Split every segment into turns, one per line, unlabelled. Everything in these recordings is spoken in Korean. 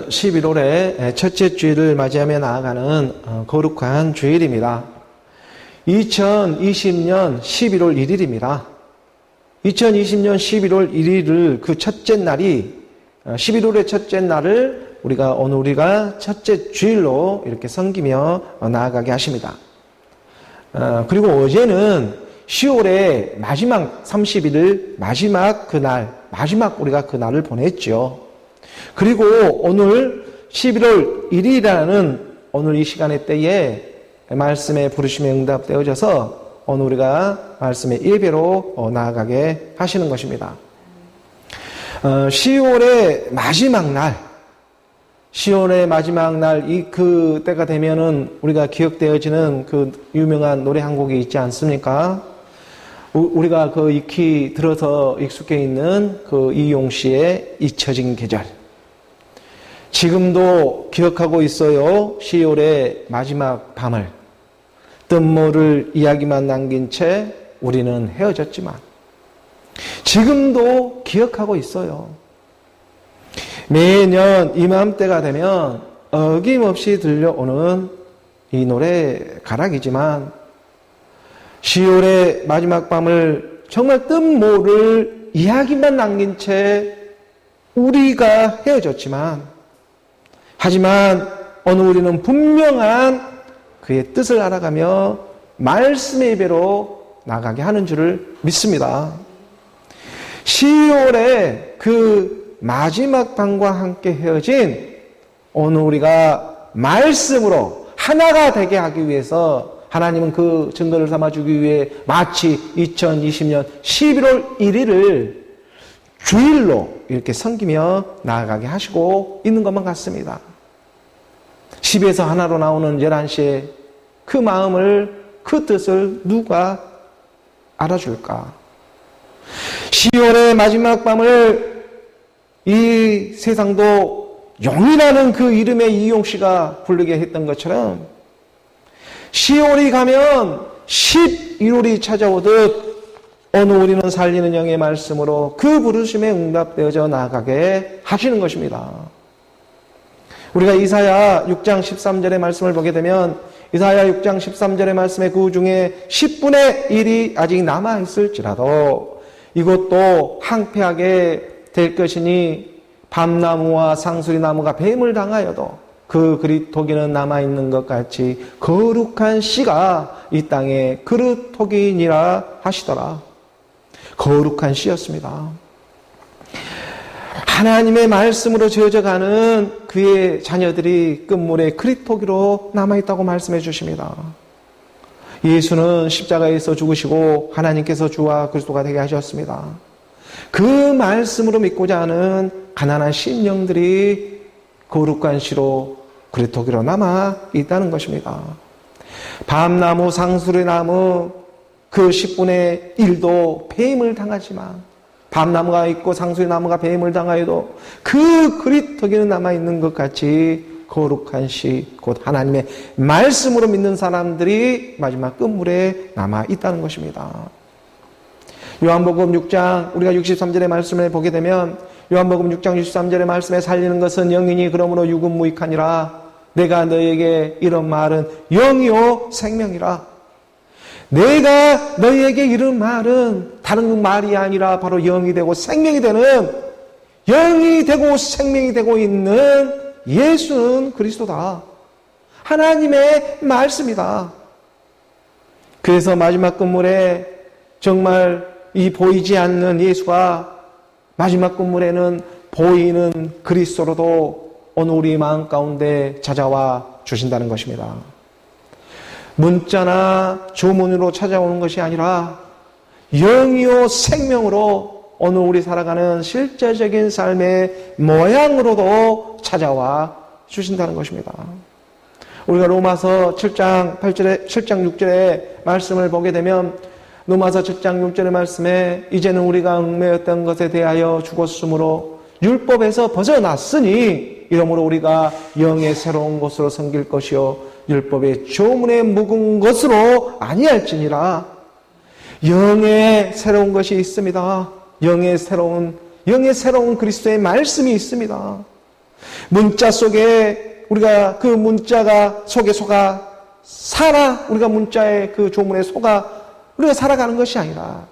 11월의 첫째 주일을 맞이하며 나아가는 거룩한 주일입니다. 2020년 11월 1일입니다. 2020년 11월 1일을 그 첫째 날이 11월의 첫째 날을 우리가 첫째 주일로 이렇게 섬기며 나아가게 하십니다. 그리고 어제는 10월의 마지막 31일 마지막 우리가 그 날을 보냈죠. 그리고 오늘 11월 1일이라는 오늘 이 시간의 때에 말씀에 부르심에 응답되어져서 오늘 우리가 말씀의 예배로 나아가게 하시는 것입니다. 10월의 마지막 날, 10월의 마지막 날, 그 때가 되면은 우리가 기억되어지는 그 유명한 노래 한 곡이 있지 않습니까? 우리가 그 익히 들어서 익숙해 있는 그 이용 씨의 잊혀진 계절. 지금도 기억하고 있어요. 10월의 마지막 밤을. 뜬모를 이야기만 남긴 채 우리는 헤어졌지만 지금도 기억하고 있어요. 매년 이맘때가 되면 어김없이 들려오는 이 노래 가락이지만 10월의 마지막 밤을 정말 뜬모를 이야기만 남긴 채 우리가 헤어졌지만 하지만 오늘 우리는 분명한 그의 뜻을 알아가며 말씀의 예배로 나가게 하는 줄을 믿습니다. 10월의 그 마지막 밤과 함께 헤어진 오늘 우리가 말씀으로 하나가 되게 하기 위해서 하나님은 그 증거를 삼아주기 위해 마치 2020년 11월 1일을 주일로 이렇게 섬기며 나아가게 하시고 있는 것만 같습니다. 10에서 하나로 나오는 11시에 그 마음을, 그 뜻을 누가 알아줄까? 10월의 마지막 밤을 이 세상도 용이라는 그 이름의 이용 씨가 부르게 했던 것처럼 10월이 가면 11월이 찾아오듯 오늘 우리는 살리는 영의 말씀으로 그 부르심에 응답되어져 나아가게 하시는 것입니다. 우리가 이사야 6장 13절의 말씀을 보게 되면 이사야 6장 13절의 말씀에 그 중에 10분의 1이 아직 남아있을지라도 이것도 항폐하게 될 것이니 밤나무와 상수리나무가 뱀을 당하여도 그 그릿토기는 남아있는 것 같이 거룩한 씨가 이 땅에 그릇토기니라 하시더라. 거룩한 씨였습니다. 하나님의 말씀으로 지어져가는 그의 자녀들이 끝물에 그릿토기로 남아있다고 말씀해 주십니다. 예수는 십자가에서 죽으시고 하나님께서 주와 그리스도가 되게 하셨습니다. 그 말씀으로 믿고자 하는 가난한 심령들이 거룩한 씨로 그릿토기로 남아있다는 것입니다. 밤나무, 상수리나무 그 10분의 1도 폐임을 당하지만 밤나무가 있고 상수리나무가 뱀을 당하여도 그 그릿토기는 남아있는 것 같이 거룩한 씨, 곧 하나님의 말씀으로 믿는 사람들이 마지막 끝물에 남아있다는 것입니다. 요한복음 6장 우리가 63절의 말씀을 보게 되면 요한복음 6장 63절의 말씀에 살리는 것은 영이니 그러므로 육은 무익하니라. 내가 너에게 이런 말은 영이요 생명이라. 내가 너희에게 이런 말은 다른 말이 아니라 바로 영이 되고 생명이 되는, 영이 되고 생명이 되고 있는 예수는 그리스도다. 하나님의 말씀이다. 그래서 마지막 끝물에 정말 이 보이지 않는 예수가 마지막 끝물에는 보이는 그리스도로도 오늘 우리 마음 가운데 찾아와 주신다는 것입니다. 문자나 조문으로 찾아오는 것이 아니라 영이요 생명으로 오늘 우리 살아가는 실제적인 삶의 모양으로도 찾아와 주신다는 것입니다. 우리가 로마서 7장 6절의 말씀을 보게 되면 로마서 7장 6절의 말씀에 이제는 우리가 얽매였던 것에 대하여 죽었으므로 율법에서 벗어났으니 이러므로 우리가 영의 새로운 것으로 섬길 것이요 율법의 조문에 묵은 것으로 아니할지니라. 영의 새로운 것이 있습니다. 영의 새로운 그리스도의 말씀이 있습니다. 문자 속에 우리가 그 문자가 속에 속아 우리가 문자의 그 조문에 속아 우리가 살아가는 것이 아니라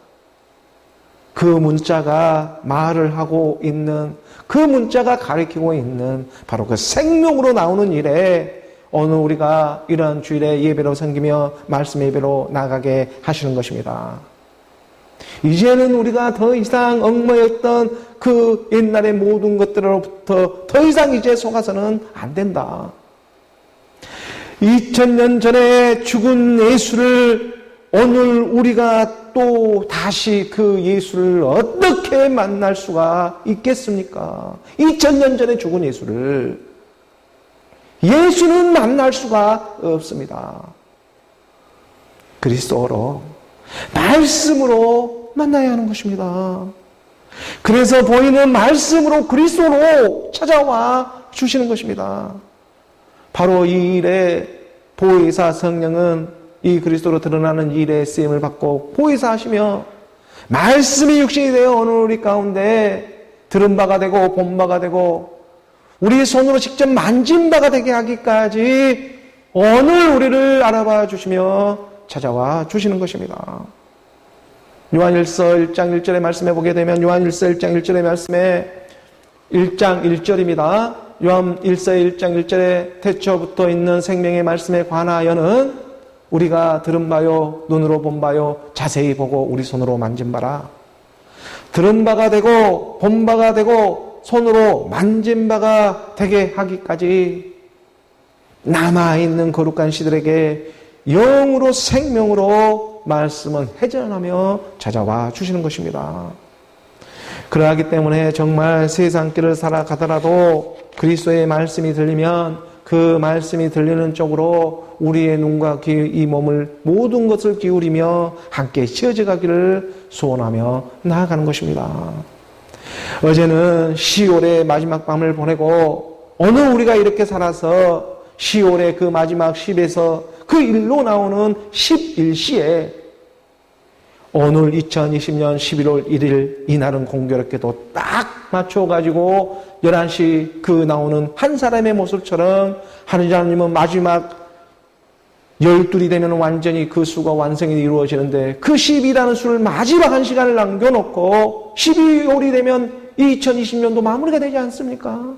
그 문자가 말을 하고 있는, 그 문자가 가리키고 있는 바로 그 생명으로 나오는 일에 오늘 우리가 이러한 주일에 예배로 섬기며 말씀 예배로 나가게 하시는 것입니다. 이제는 우리가 더 이상 얽매였던 그 옛날의 모든 것들로부터 더 이상 이제 속아서는 안 된다. 2000년 전에 죽은 예수를 오늘 우리가 또 다시 그 예수를 어떻게 만날 수가 있겠습니까? 2000년 전에 죽은 예수는 만날 수가 없습니다. 그리스도로, 말씀으로 만나야 하는 것입니다. 그래서 보이는 말씀으로 그리스도로 찾아와 주시는 것입니다. 바로 이 일에 보혜사 성령은 이 그리스도로 드러나는 일에 쓰임을 받고 보혜사하시며 말씀이 육신이 되어 오늘 우리 가운데 들은 바가 되고 본 바가 되고 우리 손으로 직접 만진 바가 되게 하기까지 오늘 우리를 알아봐 주시며 찾아와 주시는 것입니다. 요한일서 1장 1절의 말씀에 보게 되면 요한일서 1장 1절의 말씀에 1장 1절입니다. 요한일서 1장 1절에 태초부터 있는 생명의 말씀에 관하여는 우리가 들은 바요 눈으로 본 바요 자세히 보고 우리 손으로 만진 바라. 들은 바가 되고 본 바가 되고 손으로 만진 바가 되게 하기까지 남아있는 거룩한 시들에게 영으로 생명으로 말씀은 회전하며 찾아와 주시는 것입니다. 그러하기 때문에 정말 세상길을 살아가더라도 그리스도의 말씀이 들리면 그 말씀이 들리는 쪽으로 우리의 눈과 귀, 이 몸을 모든 것을 기울이며 함께 치어져 가기를 소원하며 나아가는 것입니다. 어제는 10월의 마지막 밤을 보내고 오늘 우리가 이렇게 살아서 10월의 그 마지막 10에서 그 일로 나오는 11시에 오늘 2020년 11월 1일 이날은 공교롭게도 딱 맞춰가지고 11시 그 나오는 한 사람의 모습처럼 하나님은 마지막 12이 되면 완전히 그 수가 완성이 이루어지는데 그 10이라는 수를 마지막 한 시간을 남겨놓고 12월이 되면 2020년도 마무리가 되지 않습니까?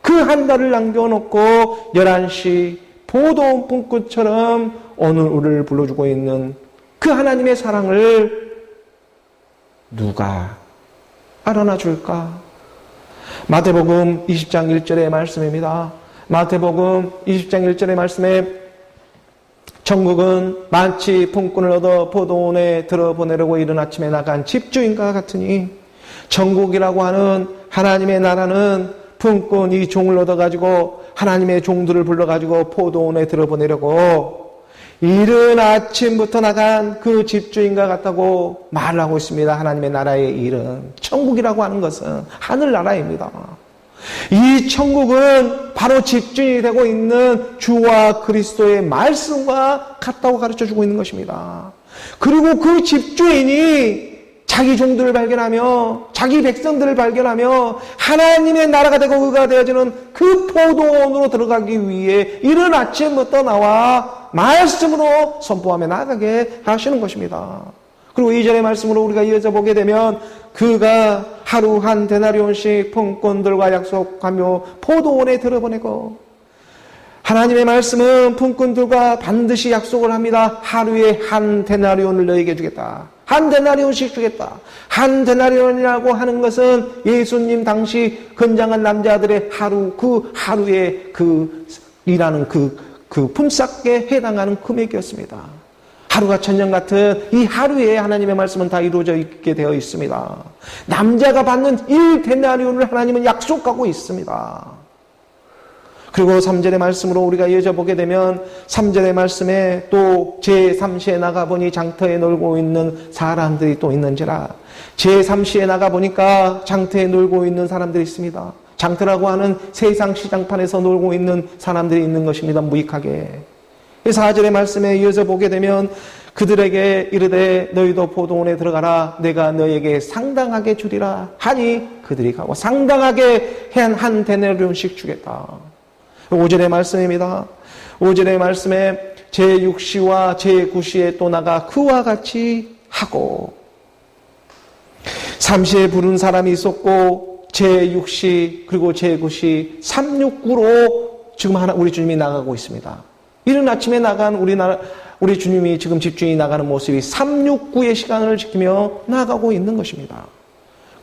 그 한 달을 남겨놓고 11시 보도원 꿈꽃처럼 오늘 우리를 불러주고 있는 그 하나님의 사랑을 누가 알아나 줄까? 마태복음 20장 1절의 말씀입니다. 마태복음 20장 1절의 말씀에 천국은 마치 품꾼을 얻어 포도원에 들어보내려고 이른 아침에 나간 집주인과 같으니 천국이라고 하는 하나님의 나라는 품꾼 이 종을 얻어가지고 하나님의 종들을 불러가지고 포도원에 들어보내려고 이른 아침부터 나간 그 집주인과 같다고 말을 하고 있습니다. 하나님의 나라의 일은 천국이라고 하는 것은 하늘나라입니다. 이 천국은 바로 집주인이 되고 있는 주와 그리스도의 말씀과 같다고 가르쳐주고 있는 것입니다. 그리고 그 집주인이 자기 종들을 발견하며 자기 백성들을 발견하며 하나님의 나라가 되고 의가 되어지는 그 포도원으로 들어가기 위해 이른 아침부터 나와 말씀으로 선포하며 나가게 하시는 것입니다. 그리고 이전의 말씀으로 우리가 이어져 보게 되면 그가 하루 한 데나리온씩 품꾼들과 약속하며 포도원에 들어보내고 하나님의 말씀은 품꾼들과 반드시 약속을 합니다. 하루에 한 데나리온을 너에게 주겠다. 한 데나리온씩 주겠다. 한 데나리온이라고 하는 것은 예수님 당시 건장한 남자들의 하루, 그 하루에 그 일하는 그 품삯에 해당하는 금액이었습니다. 하루가 천년 같은 이 하루에 하나님의 말씀은 다 이루어져 있게 되어 있습니다. 남자가 받는 1데나리온을 하나님은 약속하고 있습니다. 그리고 3절의 말씀으로 우리가 이어져 보게 되면 3절의 말씀에 또 제3시에 나가보니 장터에 놀고 있는 사람들이 또 있는지라. 제3시에 나가보니까 장터에 놀고 있는 사람들이 있습니다. 장터라고 하는 세상 시장판에서 놀고 있는 사람들이 있는 것입니다. 무익하게. 4절의 말씀에 이어서 보게 되면 그들에게 이르되 너희도 포도원에 들어가라. 내가 너희에게 상당하게 주리라 하니 그들이 가고 상당하게 한 데나리온씩 주겠다. 5절의 말씀입니다. 5절의 말씀에 제6시와 제9시에 또 나가 그와 같이 하고 3시에 부른 사람이 있었고 제6시 그리고 제9시 369로 지금 우리 주님이 나가고 있습니다. 이른 아침에 나간 우리 주님이 지금 집중이 나가는 모습이 369의 시간을 지키며 나가고 있는 것입니다.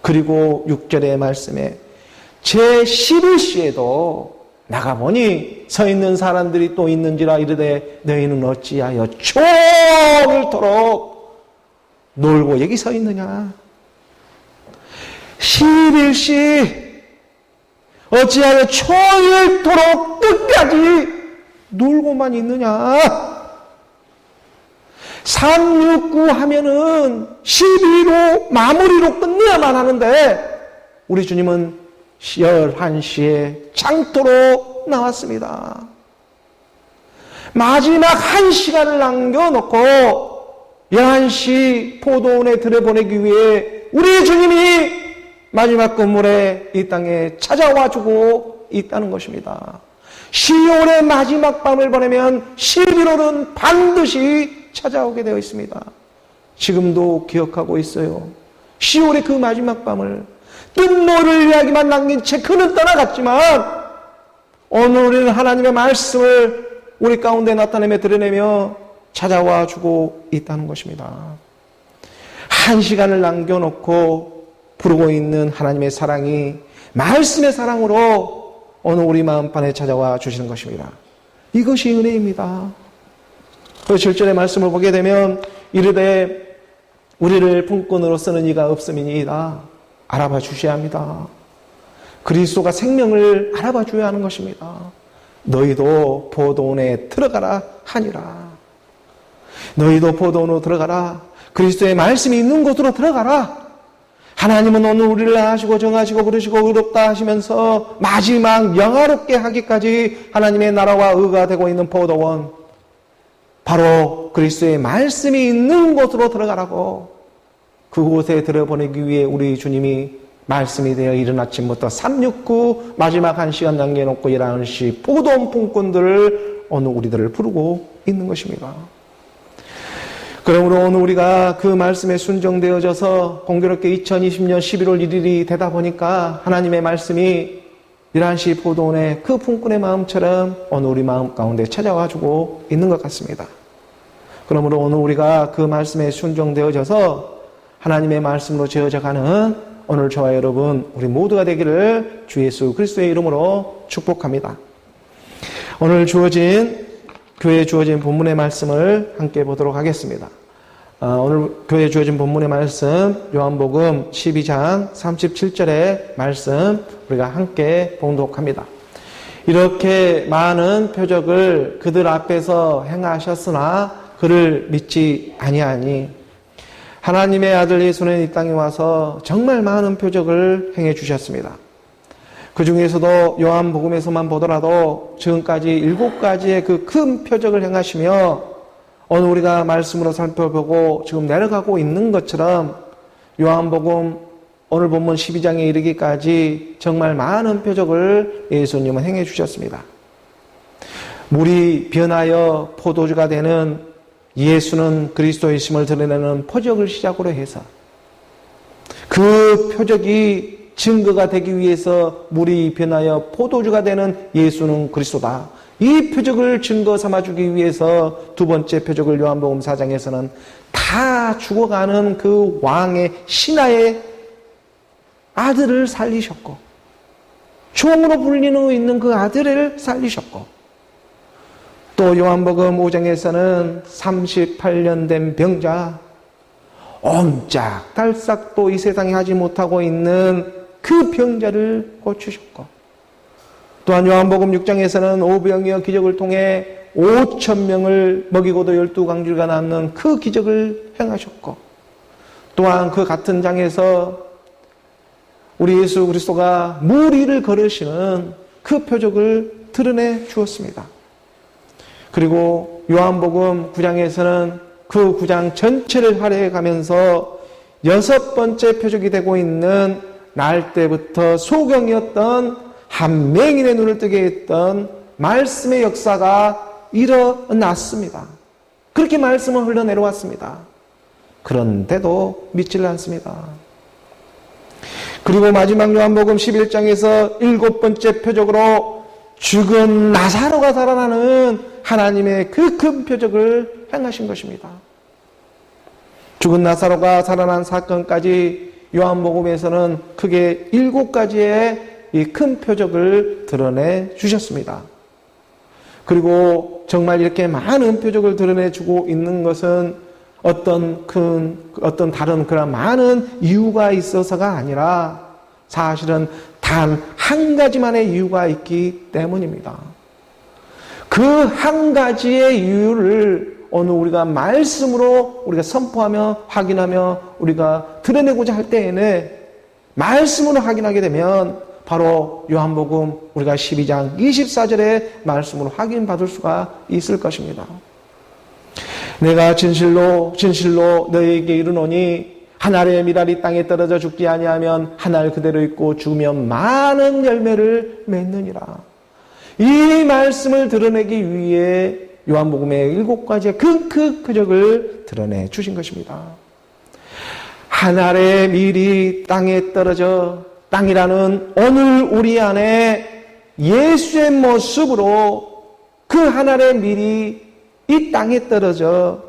그리고 6절의 말씀에 제11시에도 나가보니 서 있는 사람들이 또 있는지라 이르되 너희는 어찌하여 초일토록 놀고 여기 서 있느냐. 11시 어찌하여 초일토록 끝까지 놀고만 있느냐. 369 하면은 12로 마무리로 끝내야만 하는데 우리 주님은 11시에 장터로 나왔습니다. 마지막 1시간을 남겨놓고 11시 포도원에 들여보내기 위해 우리 주님이 마지막 건물에 이 땅에 찾아와주고 있다는 것입니다. 12월의 마지막 밤을 보내면 11월은 반드시 찾아오게 되어 있습니다. 지금도 기억하고 있어요. 10월의 그 마지막 밤을 뜬노를 이야기만 남긴 채 그는 떠나갔지만 오늘 우리는 하나님의 말씀을 우리 가운데 나타내며 드러내며 찾아와 주고 있다는 것입니다. 1시간을 남겨놓고 부르고 있는 하나님의 사랑이 말씀의 사랑으로 오늘 우리 마음판에 찾아와 주시는 것입니다. 이것이 은혜입니다. 그 7절의 말씀을 보게 되면 이르되 우리를 품꾼으로 쓰는 이가 없음이니이다. 알아봐 주셔야 합니다. 그리스도가 생명을 알아봐 줘야 하는 것입니다. 너희도 포도원에 들어가라 하니라. 너희도 포도원으로 들어가라. 그리스도의 말씀이 있는 곳으로 들어가라. 하나님은 오늘 우리를 아시고 정하시고 부르시고 의롭다 하시면서 마지막 영화롭게 하기까지 하나님의 나라와 의가 되고 있는 포도원, 바로 그리스도의 말씀이 있는 곳으로 들어가라고 그곳에 들여보내기 위해 우리 주님이 말씀이 되어 이른 아침부터 369 마지막 1시간 남겨놓고 11시 포도원 품꾼들을 오늘 우리들을 부르고 있는 것입니다. 그러므로 오늘 우리가 그 말씀에 순종되어져서 공교롭게 2020년 11월 1일이 되다 보니까 하나님의 말씀이 11시 포도원의 그 품꾼의 마음처럼 오늘 우리 마음 가운데 찾아와주고 있는 것 같습니다. 그러므로 오늘 우리가 그 말씀에 순종되어져서 하나님의 말씀으로 지어져가는 오늘 저와 여러분 우리 모두가 되기를 주 예수 그리스도의 이름으로 축복합니다. 오늘 교회에 주어진 본문의 말씀을 함께 보도록 하겠습니다. 오늘 교회에 주어진 본문의 말씀 요한복음 12장 37절의 말씀 우리가 함께 봉독합니다. 이렇게 많은 표적을 그들 앞에서 행하셨으나 그를 믿지 아니하니 하나님의 아들 예수는 이 땅에 와서 정말 많은 표적을 행해 주셨습니다. 그 중에서도 요한복음에서만 보더라도 지금까지 7가지의 그 큰 표적을 행하시며 오늘 우리가 말씀으로 살펴보고 지금 내려가고 있는 것처럼 요한복음 오늘 본문 12장에 이르기까지 정말 많은 표적을 예수님은 행해 주셨습니다. 물이 변하여 포도주가 되는 예수는 그리스도이심을 드러내는 표적을 시작으로 해서 그 표적이 증거가 되기 위해서 물이 변하여 포도주가 되는 예수는 그리스도다. 이 표적을 증거 삼아주기 위해서 두 번째 표적을 요한복음 4장에서는 다 죽어가는 그 왕의 신하의 아들을 살리셨고 종으로 불리는 있는 그 아들을 살리셨고 또 요한복음 5장에서는 38년 된 병자 옴짝달싹도 이 세상에 하지 못하고 있는 그 병자를 고치셨고 또한 요한복음 6장에서는 오병이어 기적을 통해 5,000명을 먹이고도 12강주가 남는 그 기적을 행하셨고 또한 그 같은 장에서 우리 예수 그리스도가 물 위를 걸으시는 그 표적을 드러내 주었습니다. 그리고 요한복음 9장에서는 그 9장 전체를 활용해 가면서 6번째 표적이 되고 있는 날 때부터 소경이었던 한 맹인의 눈을 뜨게 했던 말씀의 역사가 일어났습니다. 그렇게 말씀은 흘러내려왔습니다. 그런데도 믿지를 않습니다. 그리고 마지막 요한복음 11장에서 7번째 표적으로 죽은 나사로가 살아나는 하나님의 그 큰 표적을 행하신 것입니다. 죽은 나사로가 살아난 사건까지 요한복음에서는 크게 7가지의 이 큰 표적을 드러내 주셨습니다. 그리고 정말 이렇게 많은 표적을 드러내 주고 있는 것은 어떤 다른 그런 많은 이유가 있어서가 아니라 사실은 단 한 가지만의 이유가 있기 때문입니다. 그 한 가지의 이유를 오늘 우리가 말씀으로 우리가 선포하며 확인하며 우리가 드러내고자 할 때에는 말씀으로 확인하게 되면 바로 요한복음 우리가 12장 24절의 말씀으로 확인받을 수가 있을 것입니다. 내가 진실로 너희에게 이르노니 한 알의 밀알이 땅에 떨어져 죽지 아니하면 한 알 그대로 있고 죽으면 많은 열매를 맺느니라. 이 말씀을 드러내기 위해 요한복음의 7가지의 큰 표적을 드러내 주신 것입니다. 한 알의 밀이 땅에 떨어져, 땅이라는 오늘 우리 안에 예수의 모습으로 그 한 알의 밀이 이 땅에 떨어져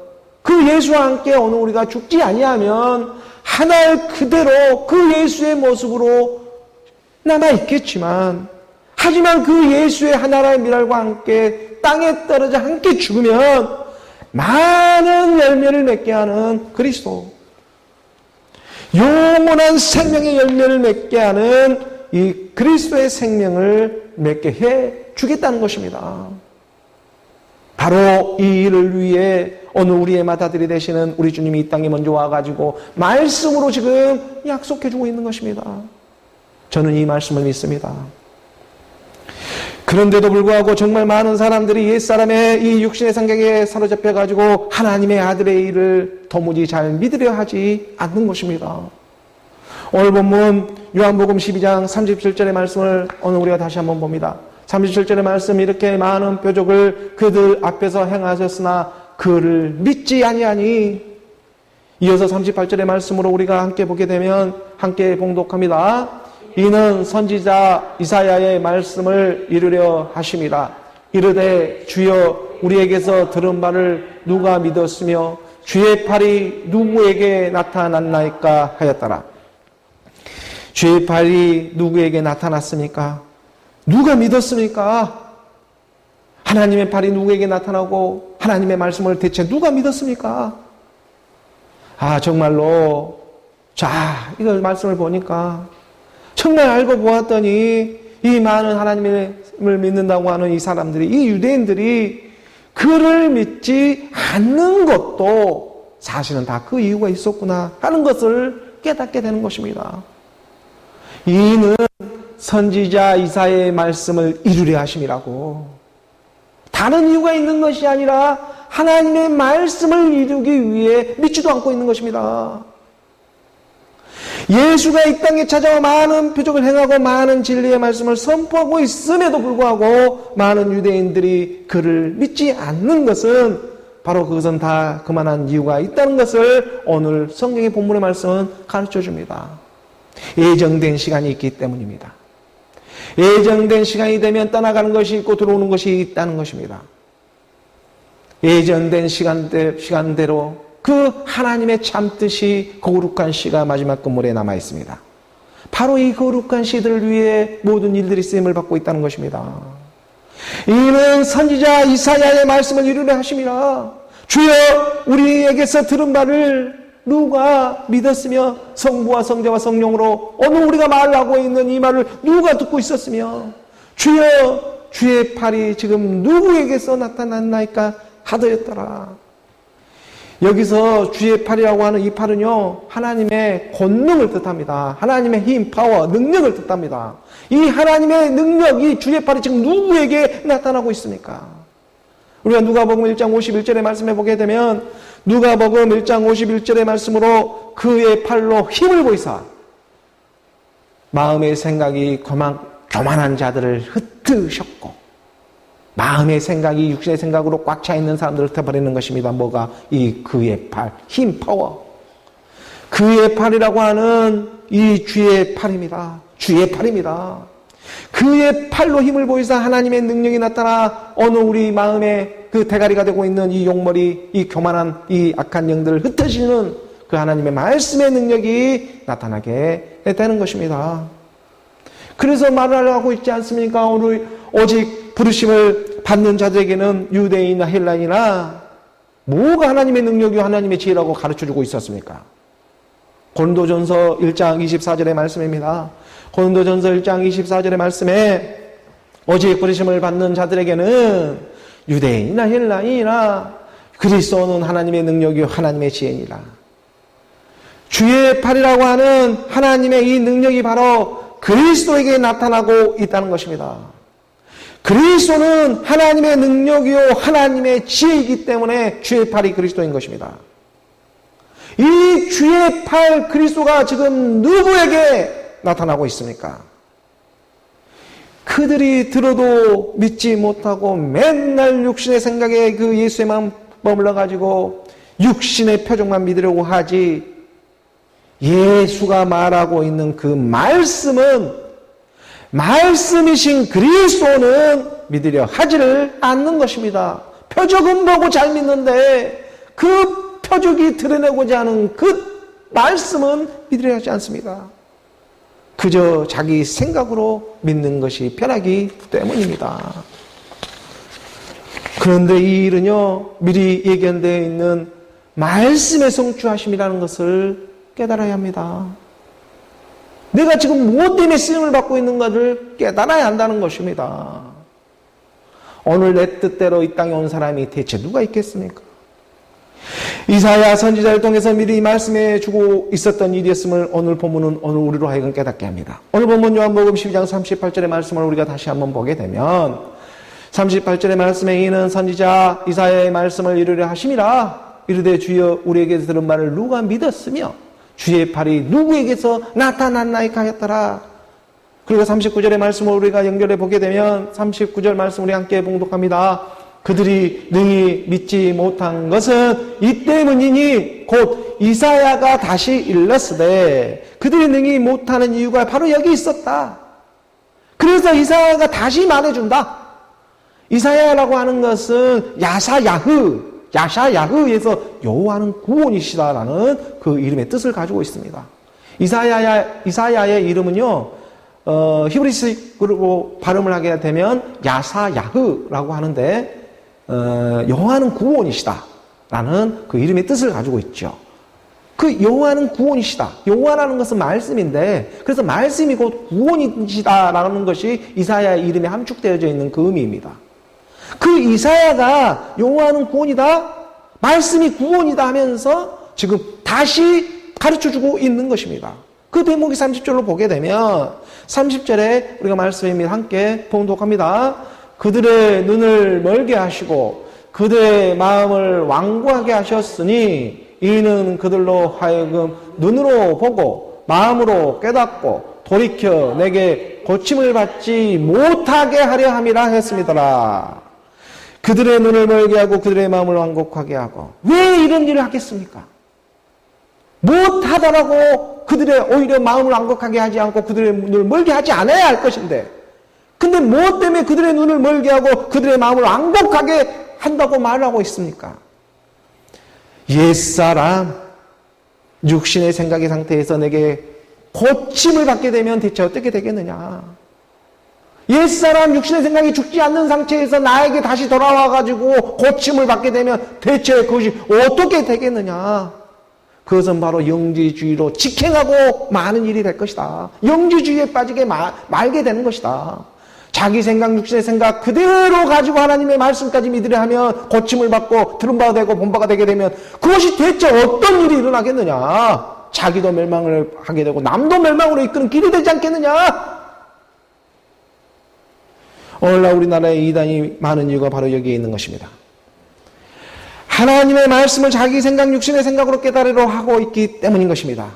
그 예수와 함께 오늘 우리가 죽지 아니하면 한 알 그대로 그 예수의 모습으로 남아있겠지만, 하지만 그 예수의 하나의 밀알과 함께 땅에 떨어져 함께 죽으면 많은 열매를 맺게 하는 그리스도, 영원한 생명의 열매를 맺게 하는 이 그리스도의 생명을 맺게 해 주겠다는 것입니다. 바로 이 일을 위해 오늘 우리의 맏아들이 되시는 우리 주님이 이 땅에 먼저 와가지고 말씀으로 지금 약속해주고 있는 것입니다. 저는 이 말씀을 믿습니다. 그런데도 불구하고 정말 많은 사람들이 옛사람의 이 육신의 생각에 사로잡혀가지고 하나님의 아들의 일을 도무지 잘 믿으려 하지 않는 것입니다. 오늘 본문 요한복음 12장 37절의 말씀을 오늘 우리가 다시 한번 봅니다. 37절의 말씀, 이렇게 많은 표적을 그들 앞에서 행하셨으나 그를 믿지 아니하니. 이어서 38절의 말씀으로 우리가 함께 보게 되면 함께 봉독합니다. 이는 선지자 이사야의 말씀을 이루려 하심이라. 이르되 주여 우리에게서 들은 바를 누가 믿었으며 주의 팔이 누구에게 나타났나이까 하였더라. 주의 팔이 누구에게 나타났습니까? 누가 믿었습니까? 하나님의 팔이 누구에게 나타나고 하나님의 말씀을 대체 누가 믿었습니까? 정말로 이걸 말씀을 보니까 정말 알고 보았더니 이 많은 하나님을 믿는다고 하는 이 사람들이, 이 유대인들이 그를 믿지 않는 것도 사실은 다 그 이유가 있었구나 하는 것을 깨닫게 되는 것입니다. 이는 선지자 이사야의 말씀을 이루려 하심이라고. 다른 이유가 있는 것이 아니라 하나님의 말씀을 이루기 위해 믿지도 않고 있는 것입니다. 예수가 이 땅에 찾아와 많은 표적을 행하고 많은 진리의 말씀을 선포하고 있음에도 불구하고 많은 유대인들이 그를 믿지 않는 것은 바로 그것은 다 그만한 이유가 있다는 것을 오늘 성경의 본문의 말씀은 가르쳐 줍니다. 예정된 시간이 있기 때문입니다. 예정된 시간이 되면 떠나가는 것이 있고 들어오는 것이 있다는 것입니다. 예정된 시간대로 그 하나님의 참뜻이 거룩한 시가 마지막 건물에 남아 있습니다. 바로 이 거룩한 시들을 위해 모든 일들이 쓰임을 받고 있다는 것입니다. 이는 선지자 이사야의 말씀을 이루려 하심이라. 주여 우리에게서 들은 바를 누가 믿었으며 성부와 성자와 성령으로 오늘 우리가 말하고 있는 이 말을 누가 듣고 있었으며 주여 주의 팔이 지금 누구에게서 나타났나이까 하더였더라. 여기서 주의 팔이라고 하는 이 팔은요, 하나님의 권능을 뜻합니다. 하나님의 힘, 파워, 능력을 뜻합니다. 이 하나님의 능력, 이 주의 팔이 지금 누구에게 나타나고 있습니까? 우리가 누가복음 1장 51절의 말씀에 보게 되면 누가복음 1장 51절의 말씀으로 그의 팔로 힘을 보이사 마음의 생각이 교만한 자들을 흩으셨고 마음의 생각이 육신의 생각으로 꽉 차 있는 사람들을 흩어버리는 것입니다. 뭐가? 이 그의 팔, 힘, 파워. 그의 팔이라고 하는 이 주의 팔입니다. 주의 팔입니다. 그의 팔로 힘을 보이사 하나님의 능력이 나타나 어느 우리 마음에 그 대가리가 되고 있는 이 욕머리, 이 교만한 이 악한 영들을 흩으시는 그 하나님의 말씀의 능력이 나타나게 되는 것입니다. 그래서 말을 하고 있지 않습니까? 오늘 오직 부르심을 받는 자들에게는 유대인이나 헬라인이나 뭐가 하나님의 능력이요 하나님의 지혜라고 가르쳐주고 있었습니까? 고린도전서 1장 24절의 말씀입니다. 고린도전서 1장 24절의 말씀에 오직 부르심을 받는 자들에게는 유대인이나 헬라인이나 그리스도는 하나님의 능력이요 하나님의 지혜니라. 주의 팔이라고 하는 하나님의 이 능력이 바로 그리스도에게 나타나고 있다는 것입니다. 그리스도는 하나님의 능력이요 하나님의 지혜이기 때문에 주의 팔이 그리스도인 것입니다. 이 주의 팔 그리스도가 지금 누구에게 나타나고 있습니까? 그들이 들어도 믿지 못하고 맨날 육신의 생각에 그 예수에만 머물러가지고 육신의 표정만 믿으려고 하지 예수가 말하고 있는 그 말씀이신 그리스도는 믿으려 하지를 않는 것입니다. 표적은 보고 잘 믿는데 그 표적이 드러내고자 하는 그 말씀은 믿으려 하지 않습니다. 그저 자기 생각으로 믿는 것이 편하기 때문입니다. 그런데 이 일은요, 미리 예견되어 있는 말씀의 성취하심이라는 것을 깨달아야 합니다. 내가 지금 무엇 때문에 쓰임을 받고 있는가를 깨달아야 한다는 것입니다. 오늘 내 뜻대로 이 땅에 온 사람이 대체 누가 있겠습니까? 이사야 선지자를 통해서 미리 말씀해 주고 있었던 일이었음을 오늘 본문은 오늘 우리로 하여금 깨닫게 합니다. 오늘 본문 요한복음 12장 38절의 말씀을 우리가 다시 한번 보게 되면 38절의 말씀에 이는 선지자 이사야의 말씀을 이루려 하심이라 이르되 주여 우리에게서 들은 말을 누가 믿었으며 주의 팔이 누구에게서 나타났나이까 하였더라. 그리고 39절의 말씀을 우리가 연결해 보게 되면 39절 말씀 우리 함께 봉독합니다. 그들이 능히 믿지 못한 것은 이 때문이니 곧 이사야가 다시 일렀으되 그들이 능히 못하는 이유가 바로 여기 있었다. 그래서 이사야가 다시 말해준다. 이사야라고 하는 것은 야샤야흐에서 여호와는 구원이시다라는 그 이름의 뜻을 가지고 있습니다. 이사야의 이름은요, 히브리식으로 발음을 하게 되면 야사야흐라고 하는데, 여호와는 구원이시다라는 그 이름의 뜻을 가지고 있죠. 그 여호와는 구원이시다. 여호와라는 것은 말씀인데, 그래서 말씀이 곧 구원이시다라는 것이 이사야의 이름에 함축되어져 있는 그 의미입니다. 그 이사야가 여호와는 구원이다, 말씀이 구원이다 하면서 지금 다시 가르쳐주고 있는 것입니다. 그 대목이 30절로 보게 되면 30절에 우리가 말씀입니다. 함께 봉독합니다. 그들의 눈을 멀게 하시고 그들의 마음을 완고하게 하셨으니 이는 그들로 하여금 눈으로 보고 마음으로 깨닫고 돌이켜 내게 고침을 받지 못하게 하려 함이라 했습니다. 그들의 눈을 멀게 하고 그들의 마음을 완곡하게 하고. 왜 이런 일을 하겠습니까? 못하더라고 그들의 오히려 마음을 완곡하게 하지 않고 그들의 눈을 멀게 하지 않아야 할 것인데, 근데 무엇 때문에 그들의 눈을 멀게 하고 그들의 마음을 완곡하게 한다고 말하고 있습니까? 옛사람 육신의 생각의 상태에서 내게 고침을 받게 되면 대체 어떻게 되겠느냐? 옛사람 육신의 생각이 죽지 않는 상태에서 나에게 다시 돌아와가지고 고침을 받게 되면 대체 그것이 어떻게 되겠느냐? 그것은 바로 영지주의로 직행하고 많은 일이 될 것이다. 영지주의에 빠지게 말게 되는 것이다. 자기 생각, 육신의 생각 그대로 가지고 하나님의 말씀까지 믿으려 하면 고침을 받고 들은바가 되고 본바가 되게 되면 그것이 대체 어떤 일이 일어나겠느냐? 자기도 멸망을 하게 되고 남도 멸망으로 이끄는 길이 되지 않겠느냐? 오늘날 우리나라에 이단이 많은 이유가 바로 여기에 있는 것입니다. 하나님의 말씀을 자기 생각, 육신의 생각으로 깨달으려 하고 있기 때문인 것입니다.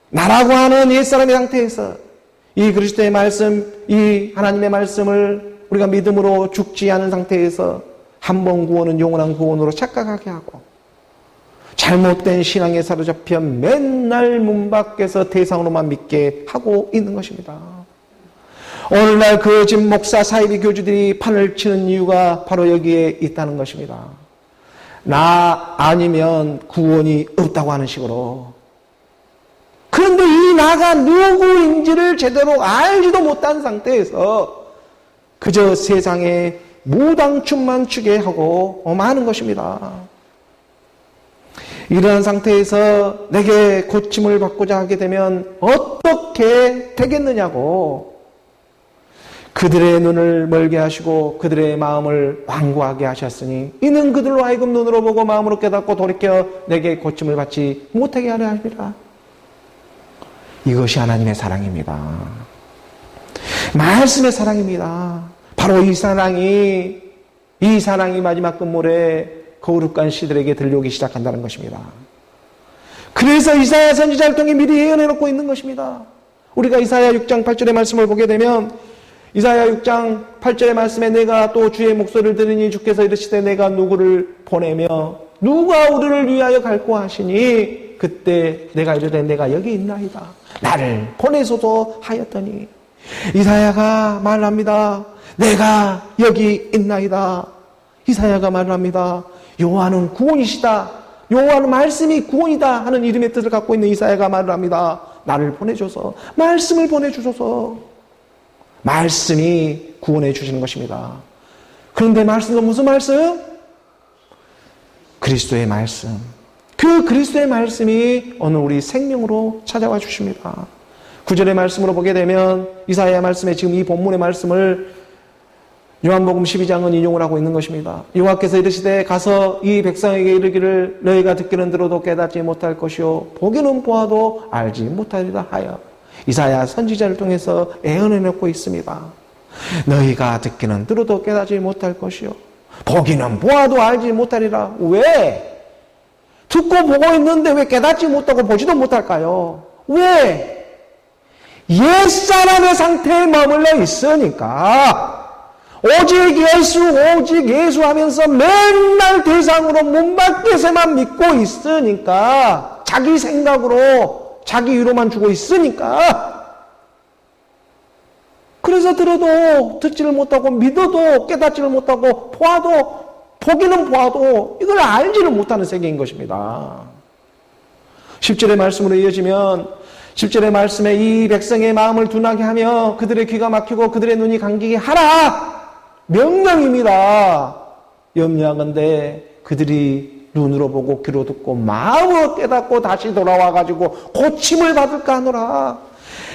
나라고 하는 옛사람의 상태에서 이 그리스도의 말씀, 이 하나님의 말씀을 우리가 믿음으로 죽지 않은 상태에서 한 번 구원은 영원한 구원으로 착각하게 하고 잘못된 신앙에 사로잡혀 맨날 문 밖에서 대상으로만 믿게 하고 있는 것입니다. 오늘날 그 집 목사 사이비 교주들이 판을 치는 이유가 바로 여기에 있다는 것입니다. 나 아니면 구원이 없다고 하는 식으로. 그런데 이 나가 누구인지를 제대로 알지도 못한 상태에서 그저 세상에 무당춤만 추게 하고 마는 것입니다. 이러한 상태에서 내게 고침을 받고자 하게 되면 어떻게 되겠느냐고 그들의 눈을 멀게 하시고 그들의 마음을 완고하게 하셨으니 이는 그들로 하여금 눈으로 보고 마음으로 깨닫고 돌이켜 내게 고침을 받지 못하게 하려 함이라. 이것이 하나님의 사랑입니다. 말씀의 사랑입니다. 바로 이 사랑이 마지막 끝물에 거룩한 시들에게 들려오기 시작한다는 것입니다. 그래서 이사야 선지자를 통해 미리 예언해놓고 있는 것입니다. 우리가 이사야 6장 8절의 말씀을 보게 되면 이사야 6장 8절의 말씀에 내가 또 주의 목소리를 들으니 주께서 이르시되 내가 누구를 보내며 누가 우리를 위하여 갈고 하시니 그때 내가 이르되 내가 여기 있나이다. 나를 보내소서 하였더니 이사야가 말합니다. 내가 여기 있나이다. 이사야가 말합니다. 여호와는 구원이시다. 여호와는 말씀이 구원이다 하는 이름의 뜻을 갖고 있는 이사야가 말을 합니다. 나를 보내줘서 말씀을 보내주소서. 말씀이 구원해 주시는 것입니다. 그런데 말씀은 무슨 말씀? 그리스도의 말씀. 그 그리스도의 말씀이 오늘 우리 생명으로 찾아와 주십니다. 9절의 말씀으로 보게 되면 이사야 말씀에 지금 이 본문의 말씀을 요한복음 12장은 인용을 하고 있는 것입니다. 여호와께서 이르시되 가서 이 백성에게 이르기를 너희가 듣기는 들어도 깨닫지 못할 것이요 보기는 보아도 알지 못하리라 하여 이사야 선지자를 통해서 예언해 놓고 있습니다. 너희가 듣기는 들어도 깨닫지 못할 것이요 보기는 보아도 알지 못하리라. 왜? 듣고 보고 있는데 왜 깨닫지 못하고 보지도 못할까요? 왜? 옛사람의 상태에 머물러 있으니까 오직 예수 하면서 맨날 대상으로 문 밖에서만 믿고 있으니까 자기 생각으로 자기 위로만 주고 있으니까 그래서 들어도 듣지를 못하고 믿어도 깨닫지를 못하고 보기는 보아도 이걸 알지를 못하는 세계인 것입니다. 10절의 말씀으로 이어지면 10절의 말씀에 이 백성의 마음을 둔하게 하며 그들의 귀가 막히고 그들의 눈이 감기게 하라. 명령입니다. 염려하건대 그들이 눈으로 보고 귀로 듣고 마음으로 깨닫고 다시 돌아와가지고 고침을 받을까 하노라.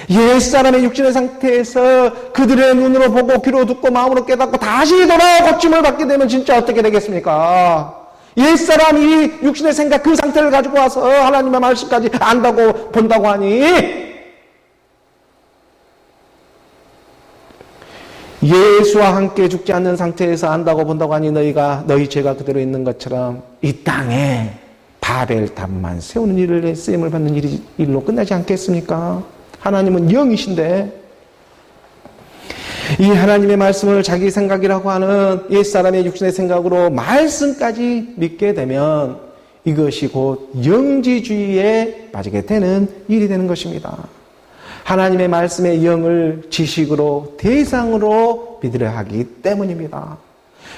옛사람의 육신의 상태에서 그들의 눈으로 보고 귀로 듣고 마음으로 깨닫고 다시 돌아와 고침을 받게 되면 진짜 어떻게 되겠습니까? 옛사람이 육신의 생각 그 상태를 가지고 와서 하나님의 말씀까지 안다고 본다고 하니 예수와 함께 죽지 않는 상태에서 안다고 본다고 하니 너희 죄가 그대로 있는 것처럼 이 땅에 바벨탑만 세우는 일을 쓰임을 받는 일로 끝나지 않겠습니까? 하나님은 영이신데 이 하나님의 말씀을 자기 생각이라고 하는 옛사람의 육신의 생각으로 말씀까지 믿게 되면 이것이 곧 영지주의에 빠지게 되는 일이 되는 것입니다. 하나님의 말씀의 영을 지식으로 대상으로 믿으려 하기 때문입니다.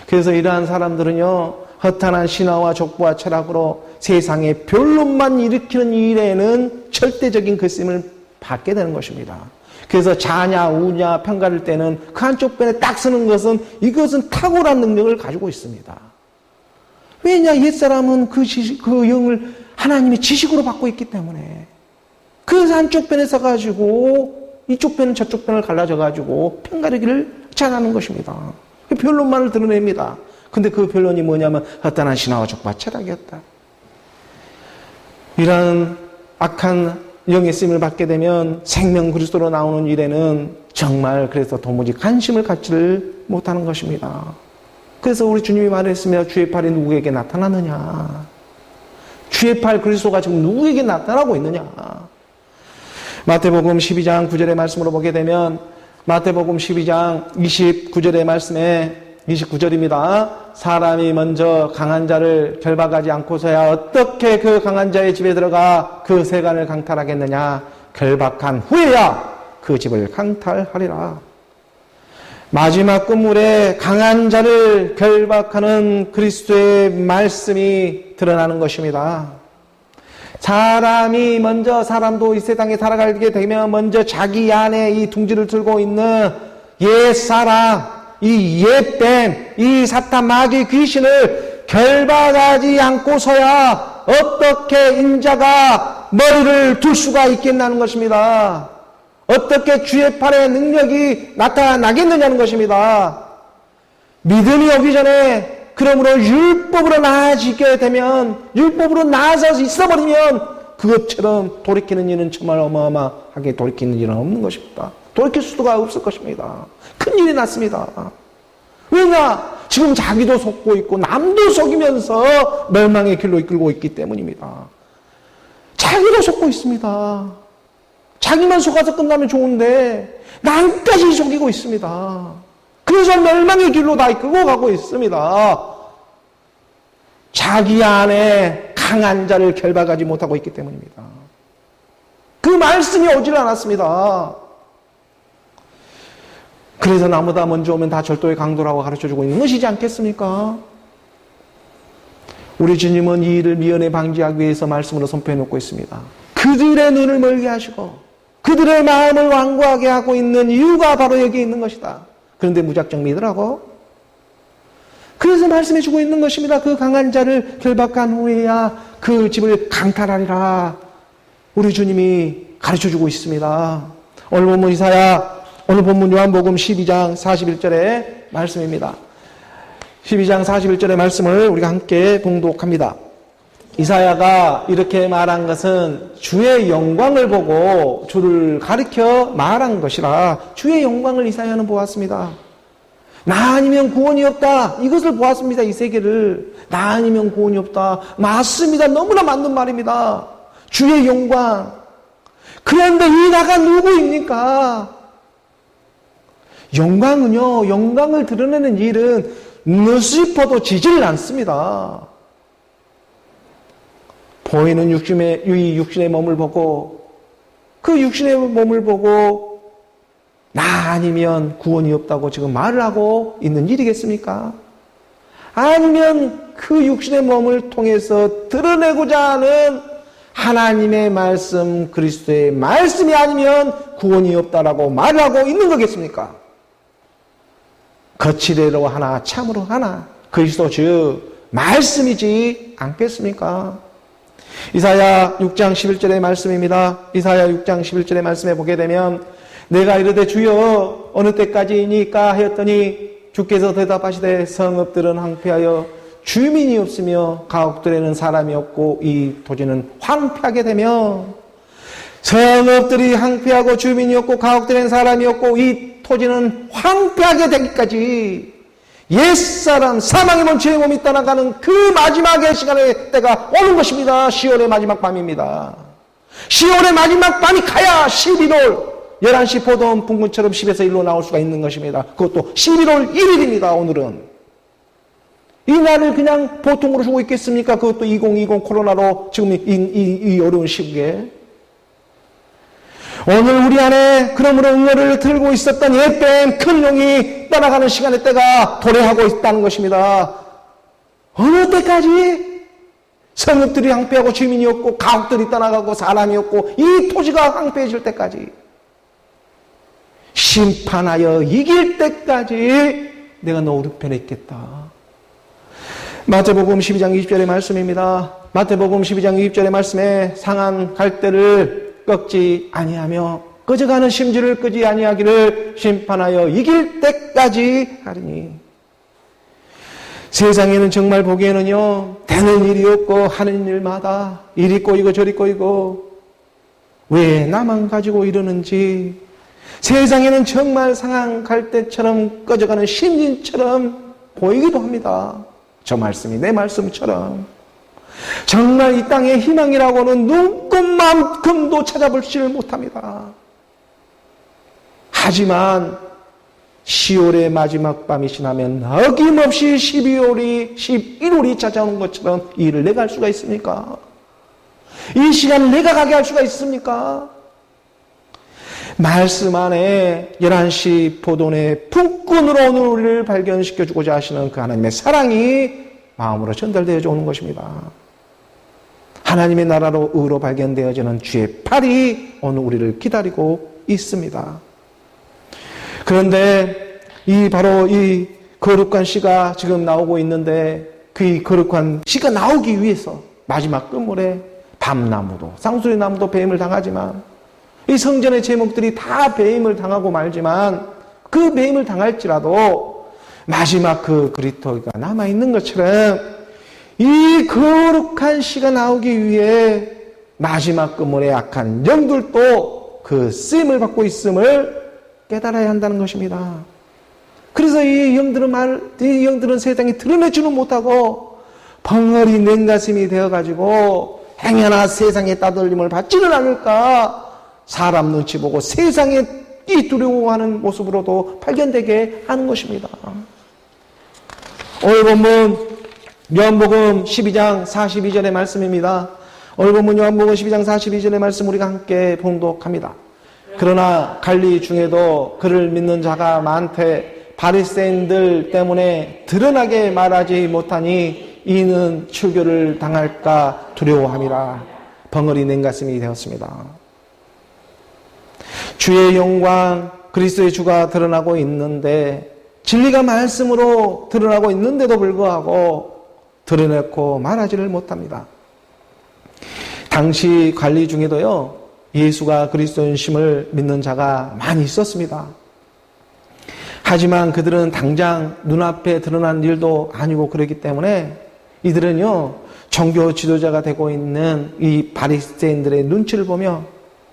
그래서 이러한 사람들은요 허탄한 신화와 족보와 철학으로 세상의 변론만 일으키는 일에는 절대적인 그 쓰임을 받게 되는 것입니다. 그래서 자냐 우냐 평가를 때는 그 한쪽 편에 딱 쓰는 것은 이것은 탁월한 능력을 가지고 있습니다. 왜냐 옛사람은 그 영을 하나님의 지식으로 받고 있기 때문에 그 한쪽 편에 서가지고 이쪽 편은 저쪽 편을 갈라져가지고 편가르기를 잘하는 것입니다. 변론만을 드러냅니다. 근데 그 변론이 뭐냐면 허탄한 신화와 족보와 철학이었다. 이런 악한 영의 쓰임을 받게 되면 생명 그리스도로 나오는 일에는 정말 그래서 도무지 관심을 갖지를 못하는 것입니다. 그래서 우리 주님이 말했으며 주의 팔이 누구에게 나타나느냐? 주의 팔 그리스도가 지금 누구에게 나타나고 있느냐? 마태복음 12장 9절의 말씀으로 보게 되면 마태복음 12장 29절의 말씀에 29절입니다. 사람이 먼저 강한 자를 결박하지 않고서야 어떻게 그 강한 자의 집에 들어가 그 세간을 강탈하겠느냐? 결박한 후에야 그 집을 강탈하리라. 마지막 끝물에 강한 자를 결박하는 그리스도의 말씀이 드러나는 것입니다. 사람도 이 세상에 살아가게 되면 먼저 자기 안에 이 둥지를 들고 있는 옛사람, 이 옛뱀, 이 사탄 마귀 귀신을 결박하지 않고서야 어떻게 인자가 머리를 둘 수가 있겠냐는 것입니다. 어떻게 주의 팔의 능력이 나타나겠느냐는 것입니다. 믿음이 오기 전에 그러므로 율법으로 나아지게 되면 율법으로 나아서 있어버리면 그것처럼 돌이키는 일은 정말 어마어마하게 돌이키는 일은 없는 것입니다. 돌이킬 수가 없을 것입니다. 큰일이 났습니다. 왜냐? 지금 자기도 속고 있고 남도 속이면서 멸망의 길로 이끌고 있기 때문입니다. 자기도 속고 있습니다. 자기만 속아서 끝나면 좋은데 남까지 속이고 있습니다. 그래서 멸망의 길로 다 이끌고 가고 있습니다. 자기 안에 강한 자를 결박하지 못하고 있기 때문입니다. 그 말씀이 오질 않았습니다. 그래서 나보다 먼저 오면 다 절도의 강도라고 가르쳐주고 있는 것이지 않겠습니까? 우리 주님은 이 일을 미연에 방지하기 위해서 말씀으로 선포해 놓고 있습니다. 그들의 눈을 멀게 하시고 그들의 마음을 완고하게 하고 있는 이유가 바로 여기 있는 것이다. 그런데 무작정 믿으라고? 그래서 말씀해 주고 있는 것입니다. 그 강한 자를 결박한 후에야 그 집을 강탈하리라. 우리 주님이 가르쳐 주고 있습니다. 오늘 본문 요한복음 12장 41절의 말씀입니다. 12장 41절의 말씀을 우리가 함께 봉독합니다. 이사야가 이렇게 말한 것은 주의 영광을 보고 주를 가리켜 말한 것이라. 주의 영광을 이사야는 보았습니다. 나 아니면 구원이 없다. 이것을 보았습니다. 이 세계를. 나 아니면 구원이 없다. 맞습니다. 너무나 맞는 말입니다. 주의 영광. 그런데 이 나가 누구입니까? 영광은요, 영광을 드러내는 일은 누시퍼도 지지를 않습니다. 보이는 이 육신의 몸을 보고 그 육신의 몸을 보고 나 아니면 구원이 없다고 지금 말을 하고 있는 일이겠습니까? 아니면 그 육신의 몸을 통해서 드러내고자 하는 하나님의 말씀, 그리스도의 말씀이 아니면 구원이 없다라고 말을 하고 있는 거겠습니까? 거칠애로 하나 참으로 하나 그리스도 즉 말씀이지 않겠습니까? 이사야 6장 11절의 말씀입니다. 이사야 6장 11절의 말씀에 보게 되면 내가 이르되 주여 어느 때까지이니까 하였더니 주께서 대답하시되 성읍들은 황폐하여 주민이 없으며 가옥들에는 사람이 없고 이 토지는 황폐하게 되며 성읍들이 황폐하고 주민이 없고 가옥들에는 사람이 없고 이 토지는 황폐하게 되기까지 옛사람 사망의 몸체의 몸이 떠나가는 그 마지막의 시간의 때가 오는 것입니다. 10월의 마지막 밤입니다. 10월의 마지막 밤이 가야 11월 11시 포도원 분군처럼 10에서 1로 나올 수가 있는 것입니다. 그것도 11월 1일입니다. 오늘은. 이 날을 그냥 보통으로 주고 있겠습니까? 그것도 2020 코로나로 지금 이 어려운 시국에. 오늘 우리 안에 그러므로 응어를 들고 있었던 옛뱀 큰 용이 떠나가는 시간의 때가 도래하고 있다는 것입니다. 어느 때까지? 성읍들이 황폐하고 주민이 없고 가옥들이 떠나가고 사람이 없고 이 토지가 황폐해질 때까지 심판하여 이길 때까지 내가 너 우편에 있겠다. 마태복음 12장 20절의 말씀입니다. 마태복음 12장 20절의 말씀에 상한 갈대를 꺾지 아니하며 꺼져가는 심지를 끄지 아니하기를 심판하여 이길 때까지 하리니. 세상에는 정말 보기에는요 되는 일이 없고 하는 일마다 이리 꼬이고 저리 꼬이고 왜 나만 가지고 이러는지 세상에는 정말 상한 갈대처럼 꺼져가는 심진처럼 보이기도 합니다. 저 말씀이 내 말씀처럼. 정말 이 땅의 희망이라고는 눈꽃만큼도 찾아보지를 못합니다. 하지만 10월의 마지막 밤이 지나면 어김없이 12월이 11월이 찾아오는 것처럼 이 일을 내가 할 수가 있습니까? 이 시간을 내가 가게 할 수가 있습니까? 말씀 안에 11시 포도원의 품꾼으로 오늘 우리를 발견시켜주고자 하시는 그 하나님의 사랑이 마음으로 전달되어져 오는 것입니다. 하나님의 나라로 의로 발견되어지는 주의 팔이 오늘 우리를 기다리고 있습니다. 그런데 바로 이 거룩한 씨가 지금 나오고 있는데 그 거룩한 씨가 나오기 위해서 마지막 끝물에 밤나무도 쌍수리나무도 배임을 당하지만 이 성전의 제목들이 다 배임을 당하고 말지만 그 배임을 당할지라도 마지막 그 그리스도가 남아있는 것처럼 이 거룩한 씨가 나오기 위해 마지막 끝물의 악한 영들도 그 쓰임을 받고 있음을 깨달아야 한다는 것입니다. 그래서 이 영들은 세상에 드러내지는 못하고 벙어리 냉가슴이 되어가지고 행여나 세상의 따돌림을 받지는 않을까 사람 눈치 보고 세상에 이 두려워하는 모습으로도 발견되게 하는 것입니다. 오늘 본문 요한복음 12장 42절의 말씀입니다. 오늘 본문 요한복음 12장 42절의 말씀 우리가 함께 봉독합니다. 그러나 관리 중에도 그를 믿는 자가 많되 바리새인들 때문에 드러나게 말하지 못하니 이는 출교를 당할까 두려워함이라. 벙어리 냉가슴이 되었습니다. 주의 영광 그리스도의 주가 드러나고 있는데 진리가 말씀으로 드러나고 있는데도 불구하고 드러내고 말하지를 못합니다. 당시 관리 중에도요 예수가 그리스도인심을 믿는 자가 많이 있었습니다. 하지만 그들은 당장 눈앞에 드러난 일도 아니고 그렇기 때문에 이들은요 종교 지도자가 되고 있는 이 바리새인들의 눈치를 보며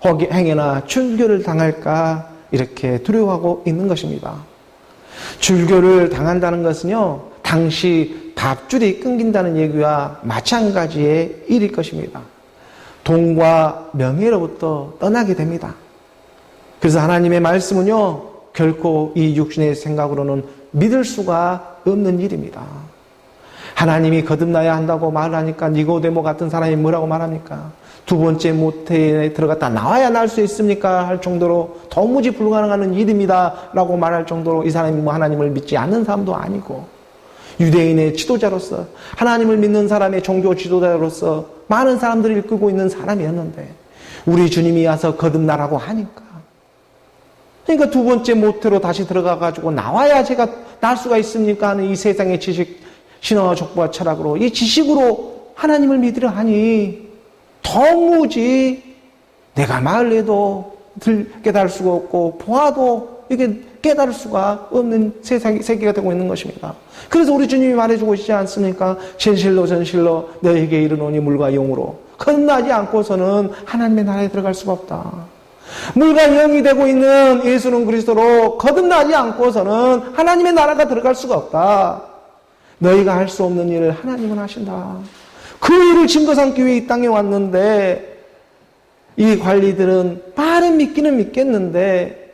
행여나 출교를 당할까 이렇게 두려워하고 있는 것입니다. 출교를 당한다는 것은요 당시 밥줄이 끊긴다는 얘기와 마찬가지의 일일 것입니다. 돈과 명예로부터 떠나게 됩니다. 그래서 하나님의 말씀은요 결코 이 육신의 생각으로는 믿을 수가 없는 일입니다. 하나님이 거듭나야 한다고 말하니까 니고데모 같은 사람이 뭐라고 말합니까? 두 번째 모태에 들어갔다 나와야 날 수 있습니까? 할 정도로 도무지 불가능한 일입니다 라고 말할 정도로 이 사람이 뭐 하나님을 믿지 않는 사람도 아니고 유대인의 지도자로서 하나님을 믿는 사람의 종교 지도자로서 많은 사람들을 이끌고 있는 사람이었는데 우리 주님이 와서 거듭나라고 하니까 그러니까 두 번째 모태로 다시 들어가가지고 나와야 제가 날 수가 있습니까 하는 이 세상의 지식 신화와 족보와 철학으로 이 지식으로 하나님을 믿으려 하니 도무지 내가 말해도 깨달을 수가 없고 보아도 이게 깨달을 수가 없는 세계가 되고 있는 것입니다. 그래서 우리 주님이 말해주고 있지 않습니까? 진실로 전실로 너에게 이르노니 물과 영으로 거듭나지 않고서는 하나님의 나라에 들어갈 수가 없다. 물과 영이 되고 있는 예수는 그리스도로 거듭나지 않고서는 하나님의 나라가 들어갈 수가 없다. 너희가 할 수 없는 일을 하나님은 하신다. 그 일을 증거 삼기 위해 이 땅에 왔는데 이 관리들은 빠른 믿기는 믿겠는데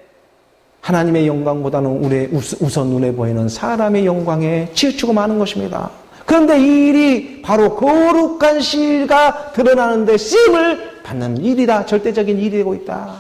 하나님의 영광보다는 우선 눈에 보이는 사람의 영광에 치우치고 마는 것입니다. 그런데 이 일이 바로 거룩한 씨가 드러나는데 쓰임을 받는 일이다. 절대적인 일이 되고 있다.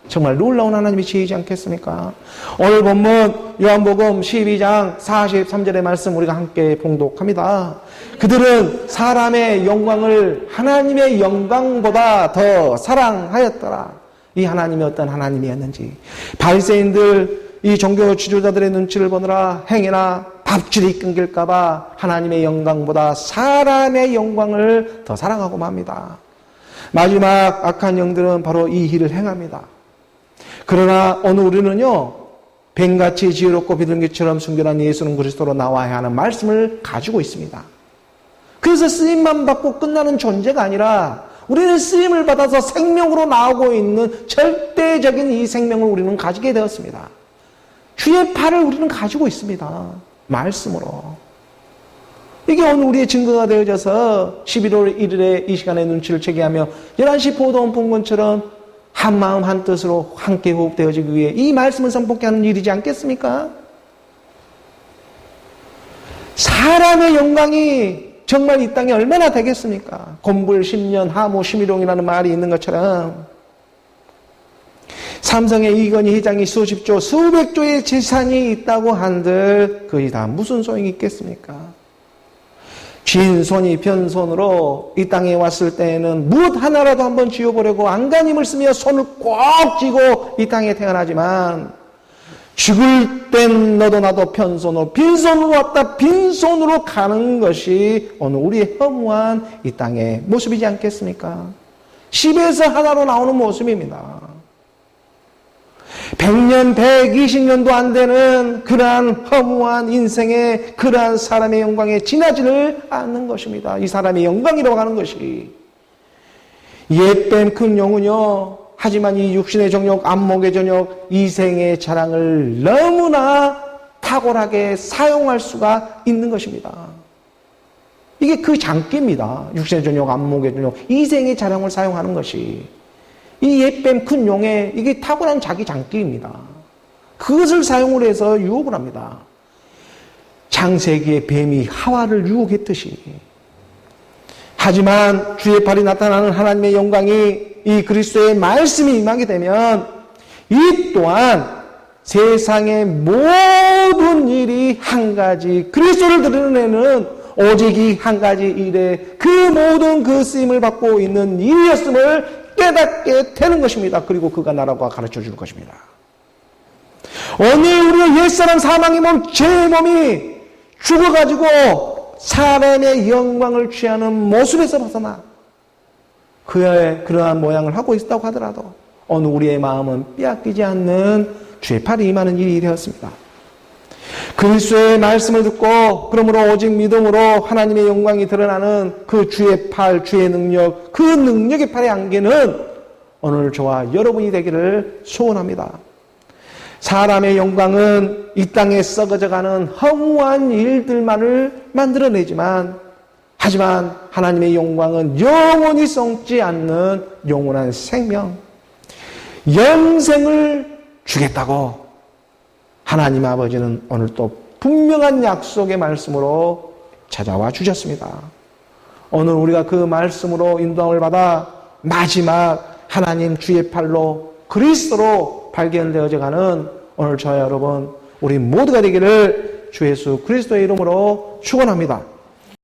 정말 놀라운 하나님이 지혜이지 않겠습니까? 오늘 본문 요한복음 12장 43절의 말씀 우리가 함께 봉독합니다. 그들은 사람의 영광을 하나님의 영광보다 더 사랑하였더라. 이 하나님이 어떤 하나님이었는지 바리새인들 이 종교 지도자들의 눈치를 보느라 행여나 밥줄이 끊길까 봐 하나님의 영광보다 사람의 영광을 더 사랑하고 맙니다. 마지막 악한 영들은 바로 이 일을 행합니다. 그러나 오늘 우리는요 뱀같이 지혜롭고 비둘기처럼 순결한 예수는 그리스도로 나와야 하는 말씀을 가지고 있습니다. 그래서 쓰임만 받고 끝나는 존재가 아니라 우리는 쓰임을 받아서 생명으로 나오고 있는 절대적인 이 생명을 우리는 가지게 되었습니다. 주의 팔을 우리는 가지고 있습니다. 말씀으로. 이게 오늘 우리의 증거가 되어져서 11월 1일에 이 시간에 눈치를 채게하며 11시 보도원 본문처럼 한 마음 한 뜻으로 함께 호흡되어지기 위해 이 말씀을 선포케 하는 일이지 않겠습니까? 사람의 영광이 정말 이 땅에 얼마나 되겠습니까? 곤불 10년 하무 심일용이라는 말이 있는 것처럼 삼성의 이건희 회장이 수십 조, 수백 조의 재산이 있다고 한들 그것이 다 무슨 소용이 있겠습니까? 쥔손이 변손으로 이 땅에 왔을 때에는 무엇 하나라도 한번 쥐어보려고 안간힘을 쓰며 손을 꼭 쥐고 이 땅에 태어나지만 죽을 땐 너도 나도 편손으로 빈손으로 왔다 빈손으로 가는 것이 오늘 우리의 허무한 이 땅의 모습이지 않겠습니까? 10에서 하나로 나오는 모습입니다. 100년, 120년도 안 되는 그러한 허무한 인생의 그러한 사람의 영광에 지나지를 않는 것입니다. 이 사람의 영광이라고 하는 것이. 옛뱀 큰 용은요, 하지만 이 육신의 정욕, 안목의 정욕, 이생의 자랑을 너무나 탁월하게 사용할 수가 있는 것입니다. 이게 그 장기입니다. 육신의 정욕, 안목의 정욕, 이생의 자랑을 사용하는 것이. 이 옛뱀 큰 용의 이게 탁월한 자기 장기입니다. 그것을 사용을 해서 유혹을 합니다. 창세기의 뱀이 하와를 유혹했듯이. 하지만 주의 팔이 나타나는 하나님의 영광이 이 그리스도의 말씀이 임하게 되면 이 또한 세상의 모든 일이 한 가지 그리스도를 드러내는 오직 이 한 가지 일에 그 모든 그 쓰임을 받고 있는 일이었음을 깨닫게 되는 것입니다. 그리고 그가 나라고 가르쳐 주는 것입니다. 오늘 우리의 옛사람 사망의 몸, 죄의 몸이 죽어가지고 사람의 영광을 취하는 모습에서 벗어나 그의 그러한 모양을 하고 있다고 하더라도 오늘 우리의 마음은 빼앗기지 않는 주의 팔이 임하는 일이 되었습니다. 그리스도의 말씀을 듣고 그러므로 오직 믿음으로 하나님의 영광이 드러나는 그 주의 팔, 주의 능력, 그 능력의 팔의 안개는 오늘 저와 여러분이 되기를 소원합니다. 사람의 영광은 이 땅에 썩어져가는 허무한 일들만을 만들어내지만 하지만 하나님의 영광은 영원히 썩지 않는 영원한 생명, 영생을 주겠다고 하나님 아버지는 오늘 또 분명한 약속의 말씀으로 찾아와 주셨습니다. 오늘 우리가 그 말씀으로 인도함을 받아 마지막 하나님 주의 팔로 그리스도로 발견되어져 가는 오늘 저와 여러분 우리 모두가 되기를 주 예수 그리스도의 이름으로 축원합니다.